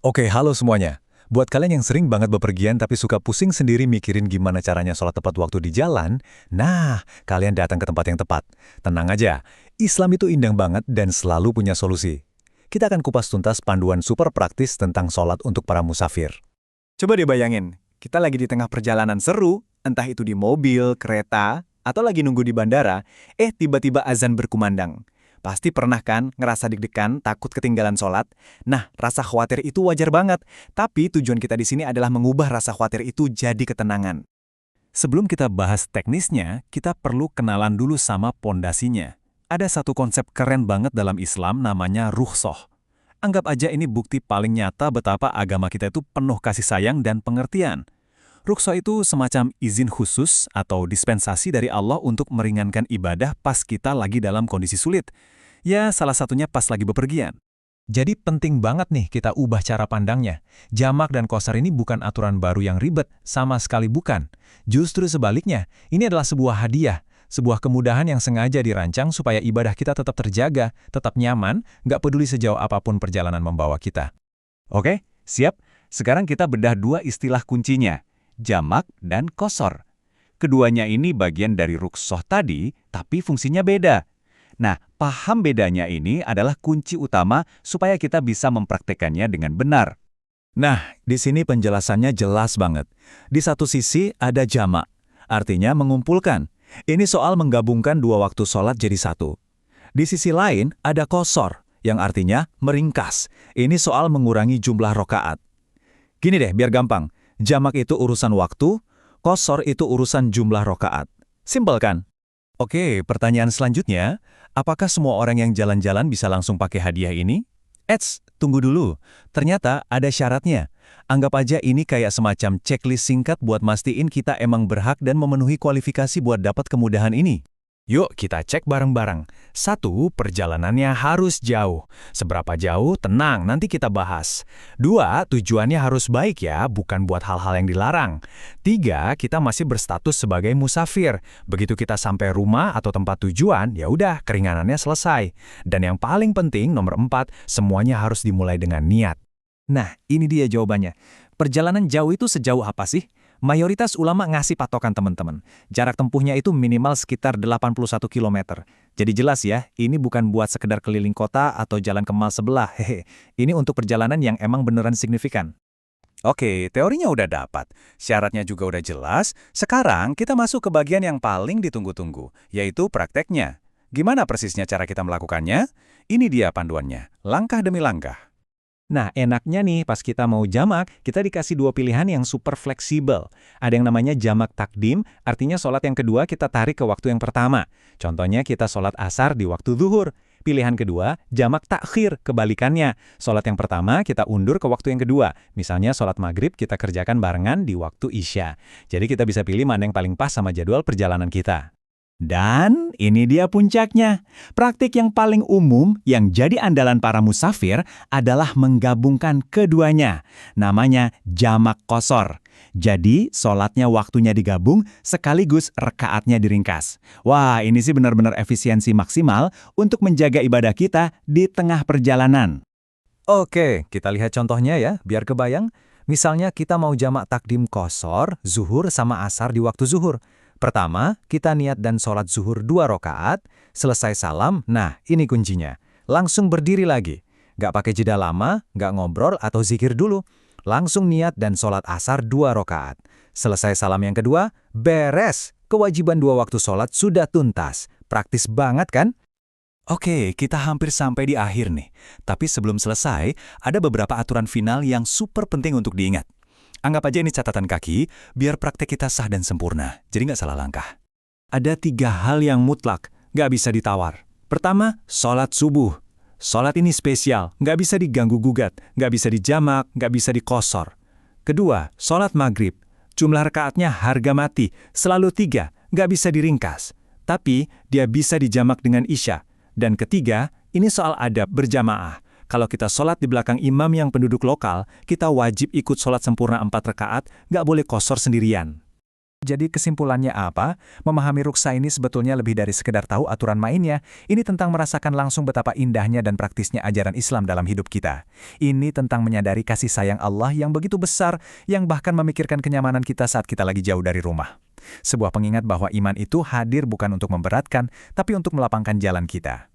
Oke, halo semuanya. Buat kalian yang sering banget bepergian tapi suka pusing sendiri mikirin gimana caranya sholat tepat waktu di jalan, nah, kalian datang ke tempat yang tepat. Tenang aja, Islam itu indah banget dan selalu punya solusi. Kita akan kupas tuntas panduan super praktis tentang sholat untuk para musafir. Coba deh bayangin, kita lagi di tengah perjalanan seru, entah itu di mobil, kereta, atau lagi nunggu di bandara, tiba-tiba azan berkumandang. Pasti pernah kan ngerasa deg-degan, takut ketinggalan sholat? Nah, rasa khawatir itu wajar banget. Tapi tujuan kita di sini adalah mengubah rasa khawatir itu jadi ketenangan. Sebelum kita bahas teknisnya, kita perlu kenalan dulu sama pondasinya. Ada satu konsep keren banget dalam Islam namanya rukhsah. Anggap aja ini bukti paling nyata betapa agama kita itu penuh kasih sayang dan pengertian. Rukhsah itu semacam izin khusus atau dispensasi dari Allah untuk meringankan ibadah pas kita lagi dalam kondisi sulit. Ya, salah satunya pas lagi bepergian. Jadi penting banget nih kita ubah cara pandangnya. Jamak dan qashar ini bukan aturan baru yang ribet, sama sekali bukan. Justru sebaliknya, ini adalah sebuah hadiah, sebuah kemudahan yang sengaja dirancang supaya ibadah kita tetap terjaga, tetap nyaman, nggak peduli sejauh apapun perjalanan membawa kita. Oke, siap? Sekarang kita bedah dua istilah kuncinya, jamak dan qashar. Keduanya ini bagian dari rukhsah tadi, tapi fungsinya beda. Nah, paham bedanya ini adalah kunci utama supaya kita bisa mempraktekannya dengan benar. Nah, di sini penjelasannya jelas banget. Di satu sisi ada jamak, artinya mengumpulkan. Ini soal menggabungkan dua waktu sholat jadi satu. Di sisi lain ada qashar, yang artinya meringkas. Ini soal mengurangi jumlah rokaat. Gini deh, biar gampang. Jamak itu urusan waktu, qashar itu urusan jumlah rokaat. Simpel kan? Oke, pertanyaan selanjutnya, apakah semua orang yang jalan-jalan bisa langsung pakai hadiah ini? Tunggu dulu. Ternyata ada syaratnya. Anggap aja ini kayak semacam checklist singkat buat mastiin kita emang berhak dan memenuhi kualifikasi buat dapat kemudahan ini. Yuk kita cek bareng-bareng. 1. Perjalanannya harus jauh. Seberapa jauh? Tenang, nanti kita bahas. 2. Tujuannya harus baik ya, bukan buat hal-hal yang dilarang. 3. Kita masih berstatus sebagai musafir. Begitu kita sampai rumah atau tempat tujuan, ya udah keringanannya selesai. Dan yang paling penting, nomor 4, semuanya harus dimulai dengan niat. Nah, ini dia jawabannya. Perjalanan jauh itu sejauh apa sih? Mayoritas ulama ngasih patokan teman-teman. Jarak tempuhnya itu minimal sekitar 81 km. Jadi jelas ya, ini bukan buat sekedar keliling kota atau jalan ke mall sebelah. Hehe. Ini untuk perjalanan yang emang beneran signifikan. Oke, teorinya udah dapat. Syaratnya juga udah jelas. Sekarang kita masuk ke bagian yang paling ditunggu-tunggu, yaitu prakteknya. Gimana persisnya cara kita melakukannya? Ini dia panduannya, langkah demi langkah. Nah, enaknya nih pas kita mau jamak, kita dikasih dua pilihan yang super fleksibel. Ada yang namanya jamak takdim, artinya sholat yang kedua kita tarik ke waktu yang pertama. Contohnya kita sholat asar di waktu zuhur. Pilihan kedua, jamak takhir, kebalikannya. Sholat yang pertama kita undur ke waktu yang kedua. Misalnya sholat maghrib kita kerjakan barengan di waktu isya. Jadi kita bisa pilih mana yang paling pas sama jadwal perjalanan kita. Dan ini dia puncaknya. Praktik yang paling umum yang jadi andalan para musafir adalah menggabungkan keduanya. Namanya jamak qashar. Jadi, sholatnya waktunya digabung sekaligus rekaatnya diringkas. Wah, ini sih benar-benar efisiensi maksimal untuk menjaga ibadah kita di tengah perjalanan. Oke, kita lihat contohnya ya, biar kebayang. Misalnya kita mau jamak takdim qashar, zuhur sama asar di waktu zuhur. Pertama, kita niat dan sholat zuhur 2 rakaat, selesai salam, nah ini kuncinya. Langsung berdiri lagi. Nggak pakai jeda lama, nggak ngobrol atau zikir dulu. Langsung niat dan sholat asar 2 rakaat. Selesai salam yang kedua, beres. Kewajiban 2 waktu sholat sudah tuntas. Praktis banget kan? Oke, kita hampir sampai di akhir nih. Tapi sebelum selesai, ada beberapa aturan final yang super penting untuk diingat. Anggap aja ini catatan kaki, biar praktek kita sah dan sempurna, jadi nggak salah langkah. Ada 3 hal yang mutlak, nggak bisa ditawar. Pertama, sholat subuh. Sholat ini spesial, nggak bisa diganggu-gugat, nggak bisa dijamak, nggak bisa diqashar. Kedua, sholat maghrib. Jumlah rakaatnya harga mati, selalu 3, nggak bisa diringkas. Tapi, dia bisa dijamak dengan isya. Dan ketiga, ini soal adab berjamaah. Kalau kita sholat di belakang imam yang penduduk lokal, kita wajib ikut sholat sempurna 4 rakaat, nggak boleh qashar sendirian. Jadi kesimpulannya apa? Memahami ruksa ini sebetulnya lebih dari sekedar tahu aturan mainnya. Ini tentang merasakan langsung betapa indahnya dan praktisnya ajaran Islam dalam hidup kita. Ini tentang menyadari kasih sayang Allah yang begitu besar, yang bahkan memikirkan kenyamanan kita saat kita lagi jauh dari rumah. Sebuah pengingat bahwa iman itu hadir bukan untuk memberatkan, tapi untuk melapangkan jalan kita.